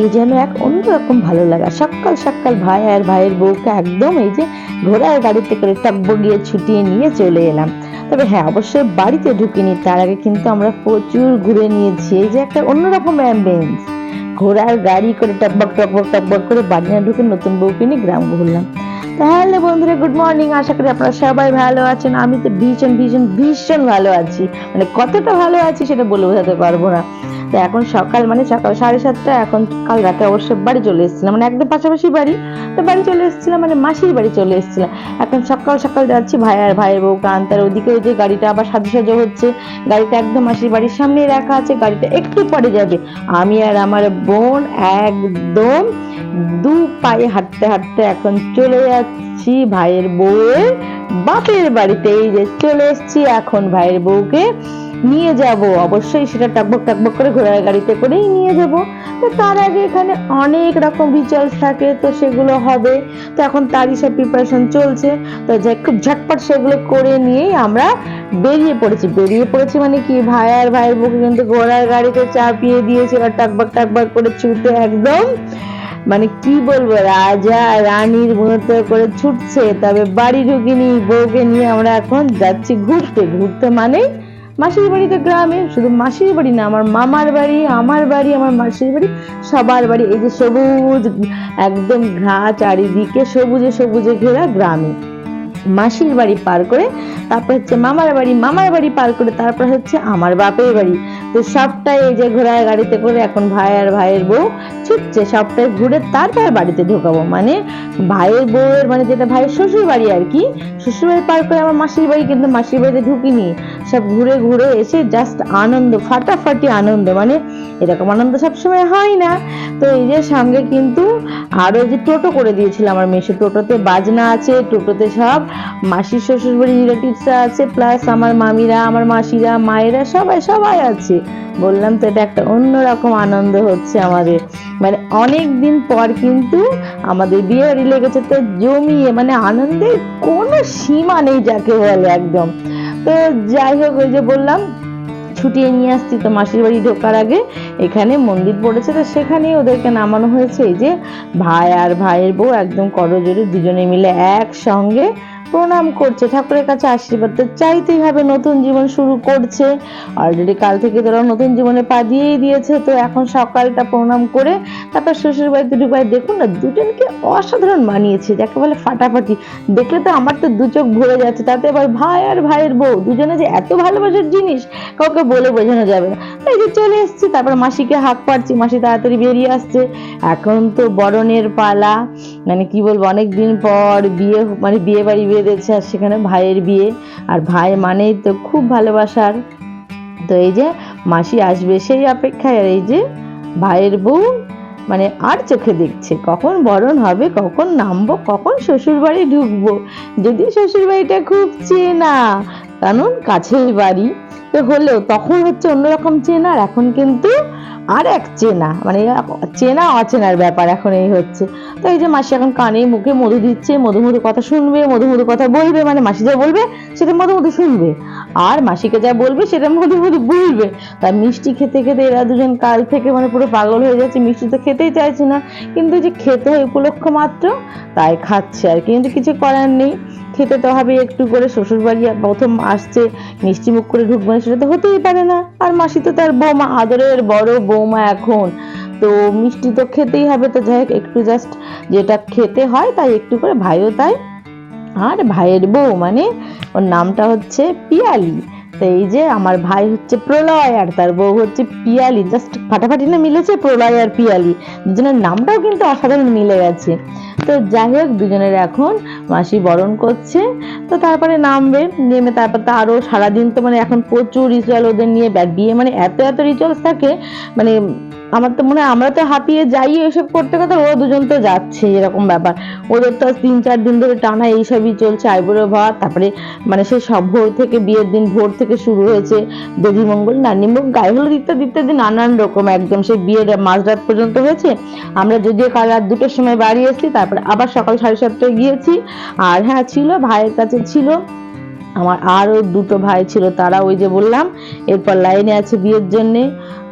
এই যেন এক অন্যরকম ভালো লাগা। সকাল সকাল ভাই আর ভাইয়ের বউকে একদম এই যে ঘোড়ার গাড়িতে করে টগবগিয়ে ছুটিয়ে নিয়ে চলে এলাম। তবে হ্যাঁ, অবশ্যই বাড়িতে ঢুকিনি, তার আগে কিন্তু আমরা প্রচুর ঘুরে নিয়েছি। এই যে একটা অন্যরকম অ্যাম্বিয়েন্স, ঘোড়ার গাড়ি করে টকবক টকবক টকবক করে বাড়ি না ঢুকে নতুন বউকে নিয়ে গ্রাম ঘুরলাম। তাহলে বন্ধুরা, গুড মর্নিং, আশা করি আপনারা সবাই ভালো আছেন। আমি তো ভীষণ ভীষণ ভীষণ ভালো আছি, মানে কতটা ভালো আছি সেটা বলে বোঝাতে পারবো না। তো এখন সকাল, মানে সকাল 7:30। এখন কাল রাতে অবশ্য বাড়ি চলে এসেছিলাম, মানে একদম পাশাপাশি বাড়ি, তো বাড়ি চলে এসেছিলাম, মানে মাসির বাড়ি চলে এসেছিলাম। এখন সকাল সকাল যাচ্ছি ভাই আর ভাইয়ের বউকে আনতে। আর ওদিকে ওই যে গাড়িটা আবার সাজো হচ্ছে, গাড়িটা একদম মাসির বাড়ির সামনে রাখা আছে, গাড়িটা একটু পরে যাবে। আমি আর আমার বোন একদম দু পায়ে হাঁটতে হাঁটতে এখন চলে যাচ্ছি ভাইয়ের বউয়ের বাপের বাড়িতে। এই যে চলে এসেছি, এখন ভাইয়ের বউকে নিয়ে যাব, অবশ্যই সেটা টকবক টকবক করে ঘোড়ার গাড়িতে করেই নিয়ে যাব। তো তার আগে এখানে অনেক রকম রিচুয়ালস থাকে, তো সেগুলো হবে, তো এখন তারই সব প্রিপারেশন চলছে। তো যাই খুব ঝটপট সেগুলো করে নিয়েই আমরা বেরিয়ে পড়েছি মানে কি, ভাই আর ভাইয়ের বউকে কিন্তু ঘোড়ার গাড়িতে চাপিয়ে দিয়েছে, আর টকবক টকবক করে ছুটে একদম, মানে কি বলবো, রাজা রানীর মতো করে ছুটছে। তবে বাড়ি ঢুকিনি, বউকে নিয়ে আমরা এখন যাচ্ছি ঘুরতে। ঘুরতে মানে মাসির বাড়ি তো গ্রামে, শুধু মাসির বাড়ি না, আমার মামার বাড়ি, আমার বাড়ি, আমার মাসির বাড়ি, সবার বাড়ি। এই যে সবুজ একদম ঘাস, চারিদিকে সবুজে সবুজে ঘেরা গ্রামে। মাসির বাড়ি পার করে তারপর হচ্ছে মামার বাড়ি, মামার বাড়ি পার করে তারপর হচ্ছে আমার বাপের বাড়ি। তো সবটাই এই যে ঘোড়ার গাড়িতে করে এখন ভাই আর ভাইয়ের বউ ছুটছে, সবটাই ঘুরে তারপর বাড়িতে ঢোকাবো। মানে ভাইয়ের বউয়ের, মানে যেটা ভাইয়ের শ্বশুর বাড়ি আর কি, শ্বশুর বাড়ি পার করে আমার মাসির বাড়ি, কিন্তু মাসির বাড়িতে ঢুকিনি। সব ঘুরে ঘুরে এসে জাস্ট আনন্দ, ফাটাফাটি আনন্দ, মানে এরকম আনন্দ সবসময় হয় না। তো এই যে সঙ্গে কিন্তু আরো যে টোটো করে দিয়েছিল আমার মেশো, টোটোতে বাজনা আছে, টোটোতে সব মাসির শ্বশুর বাড়ির রিলেটিভসরা আছে, প্লাস আমার মামিরা, আমার মাসিরা, মায়েরা, সবাই সবাই আছে। বললাম তো, এটা একটা অন্যরকম আনন্দ হচ্ছে আমাদের, মানে অনেক দিন পর কিন্তু আমাদের বিয়ে বাড়ি লেগেছে, তো জমিয়ে, মানে আনন্দের কোনো সীমা নেই যাকে বলে একদম। তো যাই হোক, ওই যে বললাম ছুটিয়ে নিয়ে আসছি। তো মাসির বাড়ি ঢোকার আগে এখানে মন্দির পড়েছে, তো সেখানেই ওদেরকে নামানো হয়েছে। এই যে ভাই আর ভাইয়ের বউ একদম করজোড়ে দুজনে মিলে একসঙ্গে প্রণাম করছে, ঠাকুরের কাছে আশীর্বাদ তো চাইতেই হবে, নতুন জীবন শুরু করছে। অলরেডি কাল থেকে তোরা নতুন জীবনে পা দিয়েই দিয়েছে। তো এখন সকালটা প্রণাম করে তারপর শ্বশুর বাড়িতে ঢুকায়। দেখুন না, দুজনকে অসাধারণ মানিয়েছে, যাকে বলে ফাটাফাটি। দেখলে তো আমার তো দু চোখ ভরে যাচ্ছে, তাতে আবার ভাই আর ভাইয়ের বউ দুজনে যে এত ভালোবাসার জিনিস কাউকে বলে বোঝানো যাবে না। এই যে চলে এসেছি, তারপর মাসিকে হাত পাচ্ছি, মাসি তাড়াতাড়ি বেরিয়ে আসছে। এখন তো বরণের পালা, মানে কি বলবো, অনেকদিন পর বিয়ে, মানে বিয়ে বাড়ি বেঁধেছে, আর সেখানে ভাইয়ের বিয়ে, আর ভাই মানেই তো খুব ভালোবাসার। তো এই যে মাসি আসবে সেই অপেক্ষায়, আর এই যে ভাইয়ের বউ মানে আর চোখে দেখছে কখন বরণ হবে, কখন নামবো, কখন শ্বশুর বাড়ি ঢুকবো। যদি শ্বশুর বাড়িটা খুব চেনা, কারণ কাছের বাড়ি, তো হলেও তখন হচ্ছে অন্যরকম চেনা, আর এখন কিন্তু আর এক চেনা, মানে চেনা অচেনার ব্যাপার এখন এই হচ্ছে। তো এই যে মাসি এখন কানে মুখে মধু দিচ্ছে, মধু মধু কথা শুনবে, মধু মধু কথা বলবে, মানে মাসি যা বলবে সেটা মধু মধু শুনবে, আর মাসিকে যা বলবে সেটা মধু মধু বলবে। তার মিষ্টি খেতে খেতে এরা দুজন কাল থেকে মানে পুরো পাগল হয়ে যাচ্ছে, মিষ্টি তো খেতেই চাইছে না, কিন্তু যে খেতে হয় উপলক্ষ মাত্র তাই খাচ্ছে, আর কিন্তু কিছু করার নেই, খেতে তো হবে একটু করে। শ্বশুর বাড়ি প্রথম আসছে, মিষ্টি মুখ করে ঢুকবে না, সেটা তো হতেই পারে না। আর মাসি তো তার বৌমা, আদরের বড় বৌমা এখন, তো মিষ্টি তো খেতেই হবে। তো যাই হোক, একটু জাস্ট যেটা খেতে হয় তাই একটু করে, ভাইও তাই। আর ভাইয়ের বউ মানে ওর নামটা হচ্ছে পিয়ালি। তো এই যে আমার ভাই হচ্ছে প্রলয়, আর তার বউ হচ্ছে পিয়ালি, জাস্ট ফাটাফাটি না মিলেছে প্রলয় আর পিয়ালি, দুজনের নামটাও কিন্তু অসাধারণ মিলে গেছে। তো যাই হোক, দুজনের এখন মাসি বরণ করছে, তো তারপরে নামবে, নেমে তারপর তো আরো সারাদিন, তো মানে এখন প্রচুর রিচুয়াল ওদের নিয়ে, বিয়ে মানে এত এত রিচুয়ালস থাকে, মানে আমার তো মনে হয় আমরা তো হাঁপিয়ে যাই এসব করতে করতে, ও দুজন তো যাচ্ছে, এরকম ব্যাপার। ওদের তো 3-4 দিন ধরে টানা এইসবই চলছে, আইবুড়ো ভাত, তারপরে মানে সেই সব ভোর থেকে, বিয়ের দিন ভোর থেকে শুরু হয়েছে, দেবী মঙ্গল, নানি মুখ, গায়ে হলুদ ইত্যাদি ইত্যাদি নানান রকম, একদম সেই বিয়ের মাঝরাত পর্যন্ত হয়েছে। আমরা যদিও কাল রাত 2টোর সময় বাড়ি এসেছি, তারপরে আবার সকাল 7:30টায় গিয়েছি। আর হ্যাঁ, ছিল ভাইয়ের কাছে ছিল আমার আরও দুটো ভাই ছিল, তারা ওই যে বললাম এরপর লাইনে আছে বিয়ের জন্যে।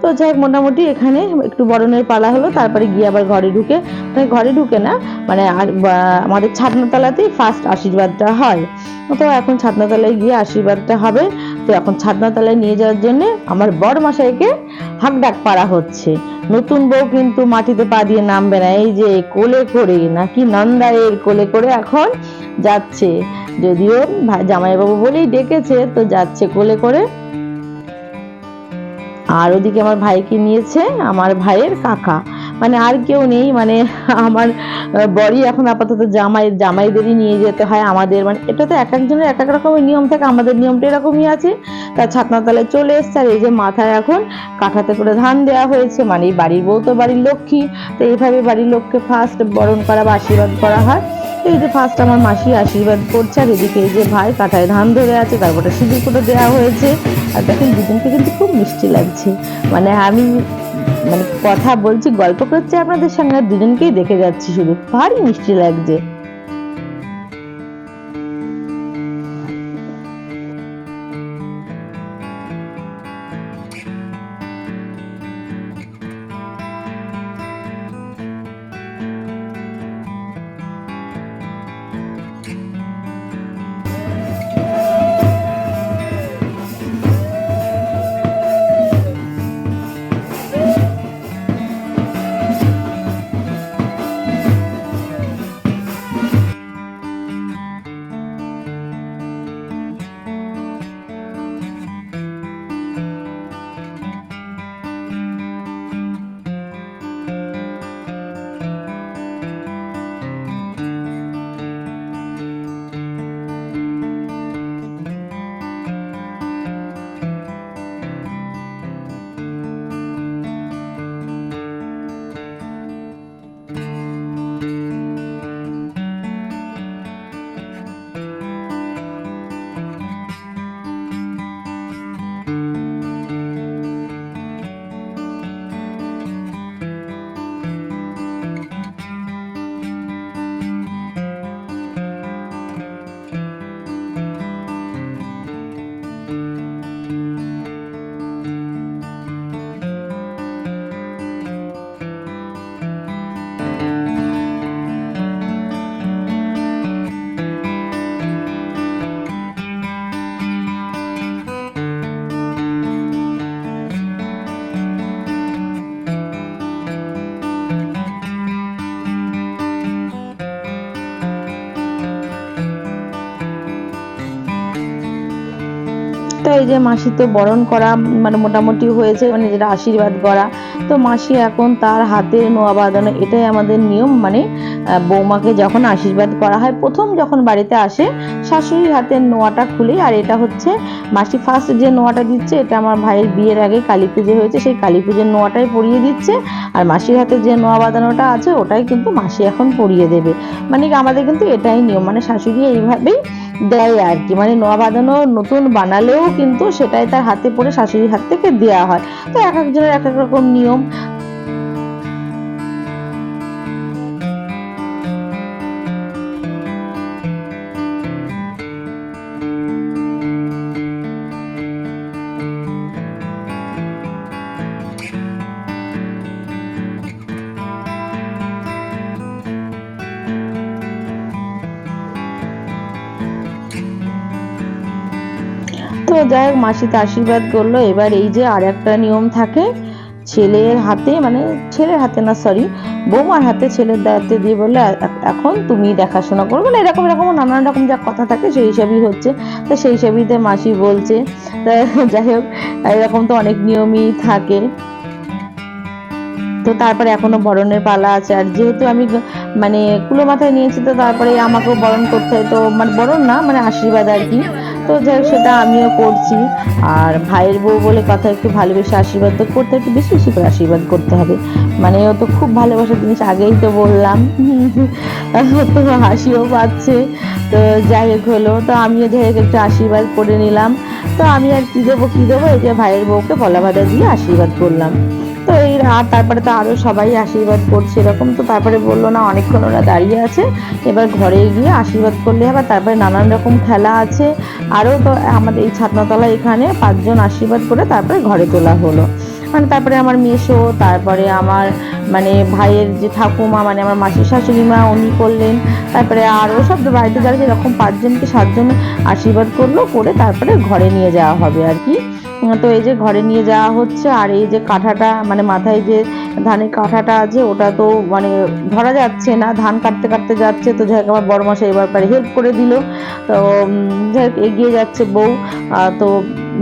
তো যাই হোক, মোটামুটি এখানে একটু বরণের পালা হলো, তারপরে গিয়ে আবার ঘরে ঢুকে, মানে ঘরে ঢুকে না, মানে আমাদের ছাদনাতলাতেই ফার্স্ট আশীর্বাদটা হয়। তো এখন ছাদনাতলায় গিয়ে আশীর্বাদটা হবে। তো এখন ছাদনাতলায় নিয়ে যাওয়ার জন্য আমার বড় মশাইকে হাঁক ডাক পাড়া হচ্ছে। নতুন বউ কিন্তু মাটিতে পা দিয়ে নামবে না, এই যে কোলে করে নাকি নন্দায়ের কোলে করে এখন যাচ্ছে, যদিও জামাইবাবু বলেই ডেকেছে, তো যাচ্ছে কোলে করে। আর ওদিকে আমার ভাইকে নিয়েছে আমার ভাইয়ের কাকা, মানে আর কেউ নেই, মানে আমার বড়ই এখন আপাতত জামাইদেরই নিয়ে যেতে হয় আমাদের, মানে এটা তো এক একজনের এক এক রকমের নিয়ম থাকে, আমাদের নিয়মটা এরকমই আছে। তার ছাদনাতলায় চলে এসছে, আর এই যে মাথায় এখন কাঠাতে করে ধান দেওয়া হয়েছে, মানে বাড়ির বউ তো বাড়ির লক্ষ্মী, তো এইভাবে বাড়ির লোককে ফার্স্ট বরণ করা বা আশীর্বাদ করা হয়। এই যে ফার্স্ট আমার মাসি আশীর্বাদ করছে, আর এদিকে এই যে ভাই কাঁঠায় ধান ধরে আছে, তারপরে সিঁদুর কুটো দেওয়া হয়েছে। আর দেখেন দুজনকে কিন্তু খুব মিষ্টি লাগছে, মানে আমি মানে কথা বলছি গল্প করছি আপনাদের সঙ্গে, আর দুজনকেই দেখে যাচ্ছি, শুধু ভারী মিষ্টি লাগছে। তো এই যে মাসি তো বরণ করা মানে মোটামুটি হয়েছে, মানে যেটা আশীর্বাদ করা, তো মাসি এখন তার হাতে নোয়া বাঁধানো, এটাই আমাদের নিয়ম, মানে বৌমাকে যখন আশীর্বাদ করা হয় প্রথম যখন বাড়িতে আসে শাশুড়ির হাতের নোয়াটা খুলে, আর এটা হচ্ছে মাসি ফার্স্ট যে নোয়াটা দিচ্ছে, এটা আমার ভাইয়ের বিয়ের আগে কালী পুজো হয়েছে, সেই কালী পুজোর নোয়াটাই পরিয়ে দিচ্ছে, আর মাসির হাতে যে নোয়া বাঁধানোটা আছে ওটাই কিন্তু মাসি এখন পরিয়ে দেবে। মানে আমাদের কিন্তু এটাই নিয়ম, মানে শাশুড়ি এইভাবেই দেয় আর কি, মানে নোয়া বাঁধানো নতুন বানালেও কিন্তু সেটাই তার হাতে পড়ে শাশুড়ির হাত থেকে দেওয়া হয়। তো এক একজনের এক এক রকম নিয়ম। তো যাই হোক, মাসি তো আশীর্বাদ করলো। এবার এই যে আর একটা নিয়ম থাকে, ছেলের হাতে, মানে ছেলের হাতে না সরি, বৌমার হাতে ছেলের দায়িত্ব দিয়ে বললে এখন তুমি দেখাশোনা করবে, মানে এরকম এরকম নানান রকম যা কথা থাকে সেই হিসাবই হচ্ছে। তো সেই হিসাবেই মাসি বলছে। তা যাই হোক, এরকম তো অনেক নিয়মই থাকে। তো তারপরে এখনো বরণের পালা আছে, আর যেহেতু আমি মানে কুলো মাথায় নিয়েছি, তো তারপরে আমাকেও বরণ করতে হয়, তো মানে বরণ না মানে আশীর্বাদ আর কি। তো যাই হোক, সেটা আমিও করছি। আর ভাইয়ের বউ বলে কথা, একটু ভালোবেসে আশীর্বাদ তো করতে, একটু বেশি বেশি করে আশীর্বাদ করতে হবে, মানে ও তো খুব ভালোবাসার জিনিস, আগেই তো বললাম। তো হাসিও পাচ্ছে। তো যাই হোক হলো, তো আমিও যাই হোক একটু আশীর্বাদ করে নিলাম। তো আমি আর কি দেবো, এই যে ভাইয়ের বউকে পলা ভাজা দিয়ে আশীর্বাদ করলাম। তো এই আর তারপরে তো আরও সবাই আশীর্বাদ করছে এরকম। তো তারপরে বললো না অনেকক্ষণ ওরা দাঁড়িয়ে আছে, এবার ঘরে গিয়ে আশীর্বাদ করলে হবে। তারপরে নানান রকম খেলা আছে আরও। তো আমাদের এই ছাতনাতলা এখানে 5 জন আশীর্বাদ করে তারপরে ঘরে তোলা হলো। মানে তারপরে আমার মেসো, তারপরে আমার মানে ভাইয়ের যে ঠাকুমা মানে আমার মাসির শাশুড়ি মা উনি করলেন, তারপরে আরও সব বাড়িতে যারা যেরকম 5 জনকে 7 জন আশীর্বাদ করলো, করে তারপরে ঘরে নিয়ে যাওয়া হবে আর কি। তো এই যে ঘরে নিয়ে যাওয়া হচ্ছে। আর এই যে কাঁঠাটা মানে মাথায় যে ধানের কাঁঠাটা আছে ওটা তো মানে ধরা যাচ্ছে না, ধান কাটতে কাটতে যাচ্ছে। তো যাই হোক আমার বড় মশাই এবার পারে হেল্প করে দিল। তো যাই হোক এগিয়ে যাচ্ছে বউ, তো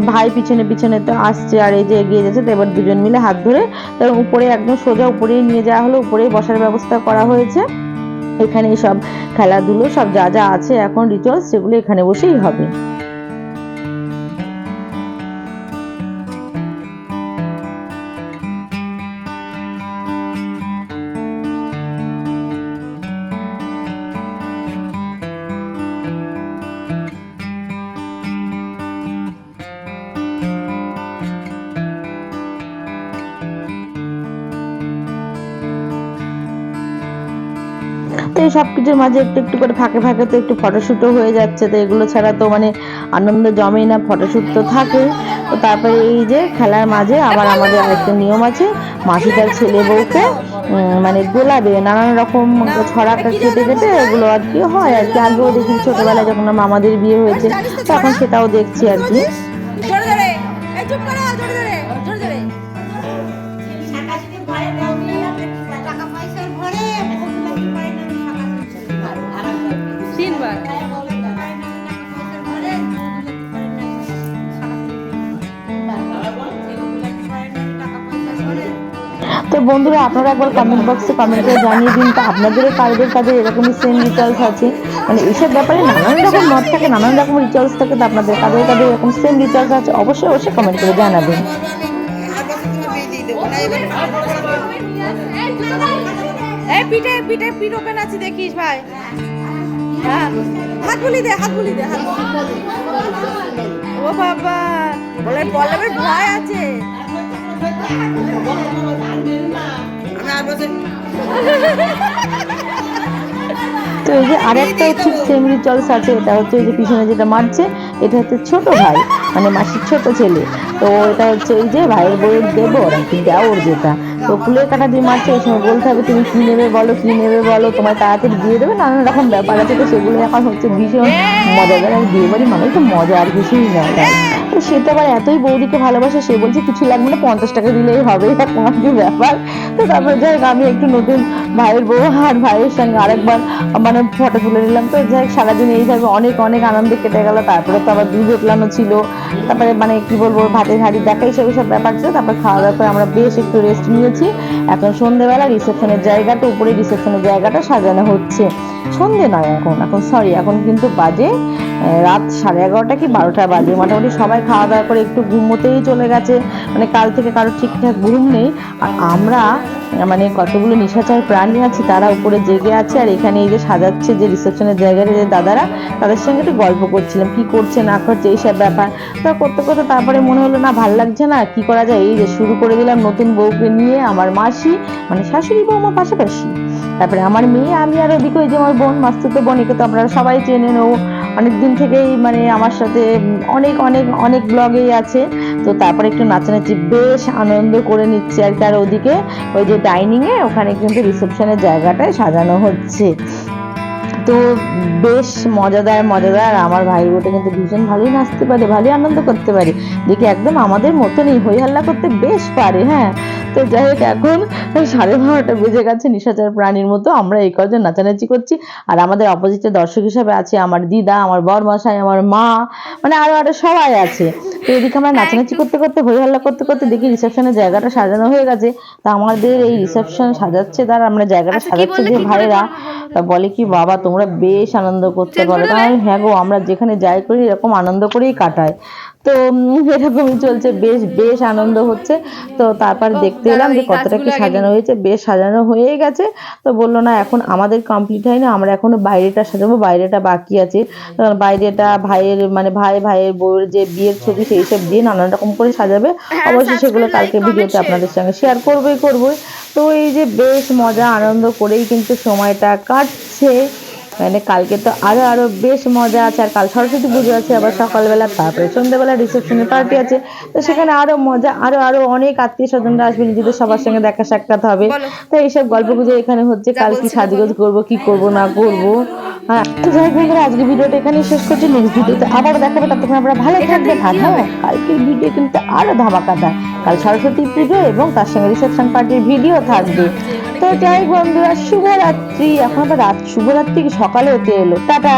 ভাই পিছনে পিছনে তো আসছে আর এই যে এগিয়ে যাচ্ছে। তো এবার দুজন মিলে হাত ধরে তার উপরে একদম সোজা উপরেই নিয়ে যাওয়া হলো, উপরেই বসার ব্যবস্থা করা হয়েছে। এখানে সব খেলাধুলো সব যা যা আছে এখন রিচুয়ালস সেগুলো এখানে বসেই হবে। তো এই সব কিছুর মাঝে একটু একটু করে ফাঁকে ফাঁকে তো একটু ফটোশ্যুটও হয়ে যাচ্ছে। তো এগুলো ছাড়া তো মানে আনন্দ জমেই না, ফটোশ্যুট তো থাকে। তো তারপরে এই যে খেলার মাঝে আবার আমাদের আরেকটা নিয়ম আছে, মাসি তার ছেলে বউকে মানে গোলাবে নানান রকম ছড়া কেটে কেটে এগুলো আর কি হয় আর কি। আগেও দেখি ছোটবেলায় যখন আমার মামাদের বিয়ে হয়েছে তখন সেটাও দেখছি আর কি। তো বন্ধুরা আপনারা একবার কমেন্ট বক্সে কমেন্ট করে জানিয়ে দিন তো আপনাদেরও কাদের কাদের এরকমই সেম রিচুয়ালস আছে। মানে এইসব ব্যাপারে নানান রকম মত থাকে, নানান রকম রিচুয়ালস থাকে। তো আপনাদের কাদের কাদের এরকম সেম রিচুয়ালস আছে অবশ্যই অবশ্যই কমেন্ট করে জানাবেন। পিঠে পিঠে পিঠ ওপেন আছে দেখিস ভাই। হ্যাঁ হাত বুলি দে, হাত বুলি দে, হাত। ও বাবা বল্লভের ভয় আছে। তো এই যে আরেকটাও ঠিক সেম রিচুয়ালস আছে, এটা হচ্ছে এই যে পিছনে যেটা মারছে এটা হচ্ছে ছোট ভাই মানে মাসির ছোট ছেলে। তো এটা হচ্ছে এই যে ভাইয়ের বউয়ের দেবর আর কি, দেওর যেটা। তো ফুলের কাঁটা দিয়ে মারছে, এই সময় বলতে হবে তুমি কি নেবে বলো, কি নেবে বলো, তোমার তাড়াতাড়ি দিয়ে দেবে, নানান রকম ব্যাপার আছে। তো সেগুলো এখন হচ্ছে ভীষণ মজাদার। আর বিয়ে বাড়ি মানে তো মজা আর কিছুই নয়। তো সে তো আবার এতই বৌদিকে ভালোবাসে, সে বলছে কিছু লাগবে না, 50 টাকা দিলেই হবে, এরকম আর কি ব্যাপার। তো তারপরে যাই হোক আমি একটু নতুন ভাইয়ের বউ আর ভাইয়ের সঙ্গে আরেকবার মানে ফটো তুলে নিলাম। তো যাই হোক সারাদিন এইভাবে অনেক অনেক আনন্দে কেটে গেল। তারপরে তো আবার দুধ উতলানো ছিল, তারপরে মানে কি বলবো ভাতের হাঁড়ি দেখা এইসব এইসব ব্যাপার ছিল। তারপর খাওয়া দাওয়া করে আমরা বেশ একটু রেস্ট নিয়েছি। এখন সন্ধ্যেবেলা রিসেপশনের জায়গাটা, উপরে রিসেপশনের জায়গাটা সাজানো হচ্ছে। সন্ধে নয় এখন, এখন সরি এখন কিন্তু বাজে রাত 11:30 কি 12টা বাজে। মোটামুটি সবাই খাওয়া দাওয়া করে একটু ঘুমোতেই চলে গেছে, মানে কাল থেকে কারো ঠিকঠাক ঘুম নেই। আর আমরা মানে কতগুলো নিশাচর প্রাণী আছে তারা উপরে জেগে আছে। আর এখানে এই যে সাজাচ্ছে যে রিসেপশনের জায়গাটা যে দাদারা, তাদের সঙ্গে একটু গল্প করছিলাম কি করছে না করছে এইসব ব্যাপার। তো করতে করতে তারপরে মনে হলো না ভাল লাগছে না, কি করা যায়, এই যে শুরু করে দিলাম নতুন বউকে নিয়ে। আমার মাসি মানে শাশুড়ি বৌমা পাশাপাশি, তারপরে আমার মেয়ে, আমি, আর ওদিকে ওই যে আমার বোন মাস্তুতো বোন, একে তো আপনারা সবাই চেনেন, ও অনেকদিন থেকেই মানে আমার সাথে অনেক অনেক অনেক ব্লগেই আছে। তো তারপরে একটু নাচানাচি বেশ আনন্দ করে নিচ্ছে আর কি। আর ওদিকে ওই যে ডাইনিংয়ে ওখানে কিন্তু রিসেপশনের জায়গাটায় সাজানো হচ্ছে। তো বেশ মজাদার মজাদার। আমার ভাই বোটা কিন্তু ভীষণ ভালোই নাচতে পারে, ভালোই আনন্দ করতে পারে, দেখে একদম আমাদের মতনই হই হাল্লা করতে বেশ পারে। হ্যাঁ, তো যাই হোক এখন 12:30 বেজে গেছে, নিশাচর প্রাণীর মতো আমরা এই কজন নাচানাচি করছি। আর আমাদের অপোজিটে দর্শক হিসাবে আছে আমার দিদা, আমার বরমশাই, আমার মা, মানে আরো আরো সবাই আছে। তো এদিকে আমরা নাচানাচি করতে করতে হই হাল্লা করতে করতে দেখি রিসেপশনের জায়গাটা সাজানো হয়ে গেছে। তা আমাদের এই রিসেপশন সাজাচ্ছে দ্বারা আমরা জায়গাটা সাজাচ্ছে যে ভাইরা, তা বলে কি বাবা তোমরা বেশ আনন্দ করতে পারো। কারণ হ্যাঁ গো, আমরা যেখানে যাই করি এরকম আনন্দ করেই কাটাই। তো এরকমই চলছে, বেশ বেশ আনন্দ হচ্ছে। তো তারপর দেখতে এলাম যে কতটা কি সাজানো হয়েছে, বেশ সাজানো হয়ে গেছে। তো বললো না এখন আমাদের কমপ্লিট হয়নি, আমরা এখনো বাইরেটা সাজাবো, বাইরেটা বাকি আছে। বাইরেটা ভাইয়ের মানে ভাইয়ের বউয়ের যে বিয়ের ছবি সেই সব দিয়ে নানান রকম করে সাজাবে। অবশ্যই সেগুলো কালকে ভিডিওতে আপনাদের সঙ্গে শেয়ার করবোই। তো এই যে বেশ মজা আনন্দ করেই কিন্তু সময়টা কাটছে। মানে কালকে তো আরো বেশ মজা আছে, আর কাল সরস্বতী পুজো আছে আবার সকালবেলা, তারপরে সন্ধ্যাবেলা রিসেপশনের পার্টি আছে। তো সেখানে আরো মজা, আরো অনেক আত্মীয় স্বজনরা আসবে, নিজেদের সবার সঙ্গে দেখা সাক্ষাৎ হবে। তো এইসব গল্প গুজব এখানে হচ্ছে, কাল কি সাজগোজ করবো, কি করবো না করবো। হ্যাঁ, তো যাই হোক বন্ধুরা, আজকে ভিডিওটা এখানেই শেষ করছি। নেক্সট ভিডিওতে আবার দেখাবে, ততক্ষণ আপনারা ভালো থাকবেন। আর হ্যাঁ, কালকের ভিডিও কিন্তু আরো ধামাকাদার, কাল সরস্বতী পুজো এবং তার সঙ্গে রিসেপশন পার্টির ভিডিও থাকবে। তো যাই হোক বন্ধুরা, শুভরাত্রি। এখন আবার শুভরাত্রি সকালে হতে এলো। টাটা।